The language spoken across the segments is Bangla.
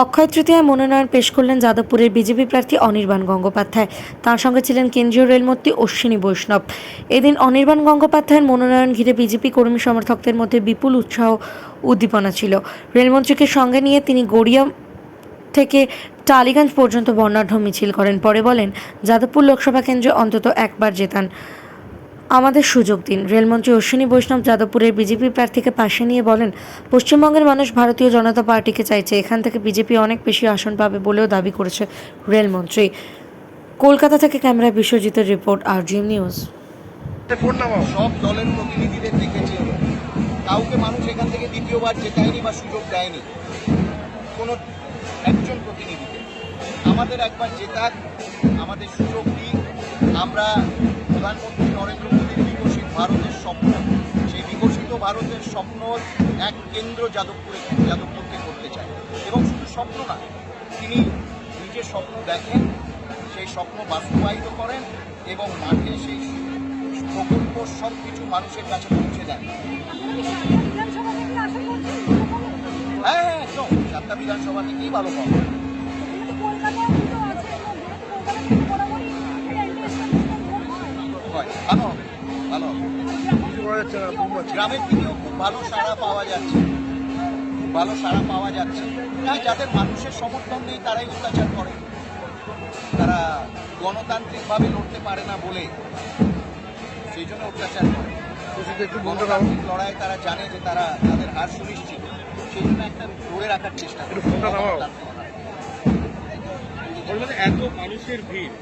অক্ষয় তৃতীয়ায় মনোনয়ন পেশ করলেন যাদবপুরের বিজেপি প্রার্থী অনির্বাণ গঙ্গোপাধ্যায়। তাঁর সঙ্গে ছিলেন কেন্দ্রীয় রেলমন্ত্রী অশ্বিনী বৈষ্ণব। এদিন অনির্বাণ গঙ্গোপাধ্যায়ের মনোনয়ন ঘিরে বিজেপি কর্মী সমর্থকদের মধ্যে বিপুল উৎসাহ উদ্দীপনা ছিল। রেলমন্ত্রীকে সঙ্গে নিয়ে তিনি গড়িয়া থেকে টালিগঞ্জ পর্যন্ত বর্ণাঢ্য মিছিল করেন। পরে বলেন, যাদবপুর লোকসভা কেন্দ্রে অন্তত একবার জেতান, আমাদের সুযোগ দিন। রেলমন্ত্রী অশ্বিনী বৈষ্ণব যাদবপুরের বিজেপি প্রার্থীকে পাশে নিয়ে বলেন, পশ্চিমবঙ্গের মানুষ ভারতীয় জনতা পার্টিকে চাইছে, এখান থেকে বিজেপি অনেক বেশি আসন পাবে বলেও দাবি করেছে রেলমন্ত্রী। কলকাতা থেকে ক্যামেরায় বিশ্বজিতের রিপোর্ট, RGM নিউজ। সব দলের প্রতিনিধিদের দেখেছি, কাউকে মানুষ এখান থেকে দ্বিতীয়বার জেতায়নি বা সুযোগ দেয়নি কোনো একজন প্রতিনিধিকে। আমাদের একবার জেতাক, আমাদের সুযোগ দিই। আমরা প্রধানমন্ত্রী নরেন্দ্র মোদীর বিকশিত ভারতের স্বপ্ন, সেই বিকশিত ভারতের স্বপ্ন এক কেন্দ্র যাদবপুরকে করতে চাই। এবং শুধু স্বপ্ন না, তিনি নিজের স্বপ্ন দেখেন, সেই স্বপ্ন বাস্তবায়িত করেন এবং মাঠে সেই প্রকল্প সব কিছু মানুষের কাছে পৌঁছে দেন। হ্যাঁ, একদম 7টা বিধানসভা থেকেই ভালো পাবো। ভালো হবে, ভালো হবে। গ্রামের দিকেও খুব ভালো সাড়া পাওয়া যাচ্ছে, ভালো সাড়া পাওয়া যাচ্ছে। যাদের মানুষের সমর্থন নেই তারাই অত্যাচার করে, তারা গণতান্ত্রিকভাবে লড়তে পারে না বলে সেই জন্য অত্যাচার করে। গণতান্ত্রিক লড়াই তারা জানে যে তাদের হার সুনিশ্চিত, সেই জন্য একটা ধরে রাখার চেষ্টা করে। এত মানুষের ভিড়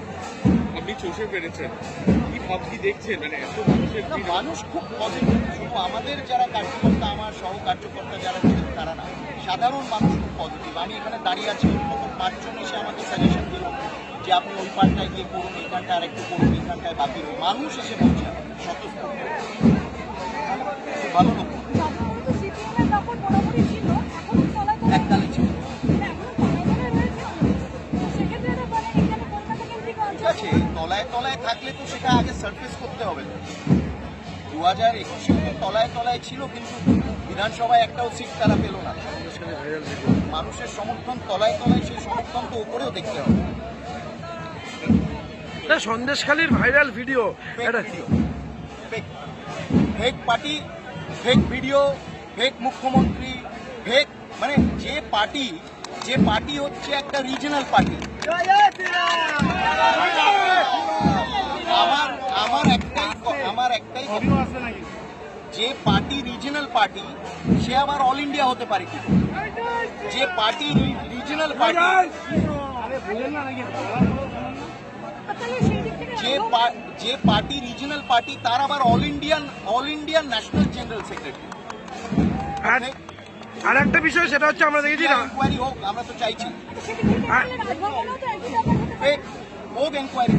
আপনি চষে পেরেছেন, কি দেখছেন? মানে এত মানুষের ভিড়, মানুষ খুব পজিটিভ। শুধু আমাদের যারা কার্যকর্তা, আমার সহ কার্যকর্তা যারা ছিলেন তারা না, সাধারণ মানুষ খুব পজিটিভ। আমি এখানে দাঁড়িয়ে আছি, অন্য 5 জন এসে আমাকে সাজেশন দিল যে আপনি ওই পার্টটায় গিয়ে করুন, এখানটায় আরেকটু করুন, এখানটায় বাকি রুন। মানুষ এসে বলছে স্বতঃস্ফূর্ত, খুব ভালো লোক। এককালে ছিল, ঠিক আছে। তলায় তলায় থাকলে তো সেটা আগে সার্ফেস করতে হবে। 2021 তো তলায় তলায় ছিল, কিন্তু বিধানসভায় একটাও সিট তারা পেল না। মানুষের সমর্থন তলায় তলায়, সেই সমর্থন তো উপরেও দেখতে হবে। সন্দেশখালীর viral video, fake party, fake video, fake মুখ্যমন্ত্রী, ফেক, মানে যে পার্টি হচ্ছে একটা রিজনাল পার্টি। আমার একটাই যে পার্টি রিজনাল পার্টি, সে আবার অল ইন্ডিয়া হতে পারে কি? যে পার্টি রিজনাল পার্টি, যে পার্টি রিজনাল পার্টি, তার আবার all Indian national general secretary. আর একটা বিষয়, সেটা হচ্ছে আমরা দেখেছি ইনকোয়ারি হোক, আমরা তো চাইছি হোক এনকোয়ারি।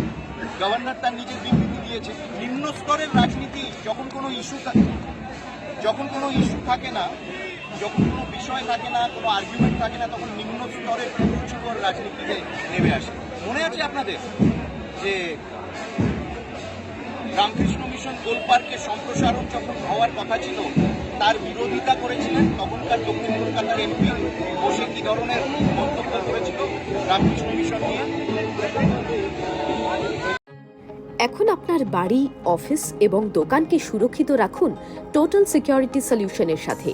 গভর্নর তার নিজের বিবৃতি দিয়েছে, নিম্ন স্তরের রাজনীতি যখন কোনো ইস্যু থাকে না, যখন কোনো বিষয় থাকে না, কোনো আর্গুমেন্ট থাকে না, তখন নিম্ন স্তরের উচ্চতর রাজনীতিতে নেমে আসে। মনে আছে আপনাদের যে রামকৃষ্ণ মিশন গোল পার্কের সম্প্রসারণ যখন হওয়ার কথা ছিল, তার বিরোধিতা করেছিলেন তখনকার দক্ষিণ কলকাতার MP, বসে কি ধরনের মন্তব্য করেছিল রামকৃষ্ণ মিশন নিয়ে। এখন আপনার বাড়ি, অফিস এবং দোকানকে সুরক্ষিত রাখুন টোটাল সিকিউরিটি সলিউশনের সাথে।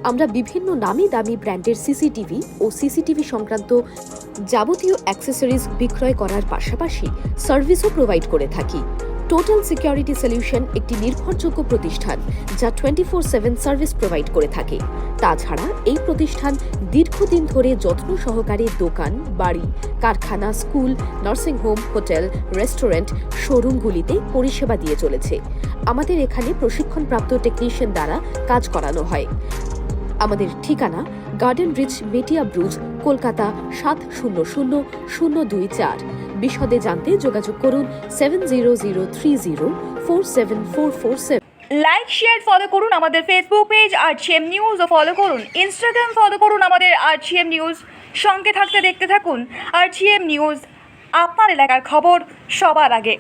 আমরা বিভিন্ন নামি দামি ব্র্যান্ডের সিসিটিভি ও সিসিটিভি সংক্রান্ত যাবতীয় অ্যাক্সেসরিজ বিক্রয় করার পাশাপাশি সার্ভিসও প্রোভাইড করে থাকি। টোটাল সিকিউরিটি সলিউশন একটি নির্ভরযোগ্য প্রতিষ্ঠান যা 24/7 সার্ভিস প্রোভাইড করে থাকে। তাছাড়া এই প্রতিষ্ঠান দীর্ঘদিন ধরে যত্ন সহকারে দোকান, বাড়ি, কারখানা, স্কুল, নার্সিংহোম, হোটেল, রেস্টুরেন্ট, শোরুমগুলিতে পরিষেবা দিয়ে চলেছে। আমাদের এখানে প্রশিক্ষণপ্রাপ্ত টেকনিশিয়ান দ্বারা কাজ করানো হয়। আমাদের ঠিকানা গার্ডেন রিচ, মেটিয়া ব্রুজ, কলকাতা 700024। বিশদে জানতে যোগাযোগ করুন 7003047447। লাইক, শেয়ার, ফলো করুন আমাদের ফেসবুক পেজ RGM নিউজ ও ফলো করুন ইনস্টাগ্রাম, ফলো করুন আমাদের RGM নিউজ। সঙ্গে থাকতে দেখতে থাকুন RGM নিউজ, আপনার এলাকার খবর সবার আগে।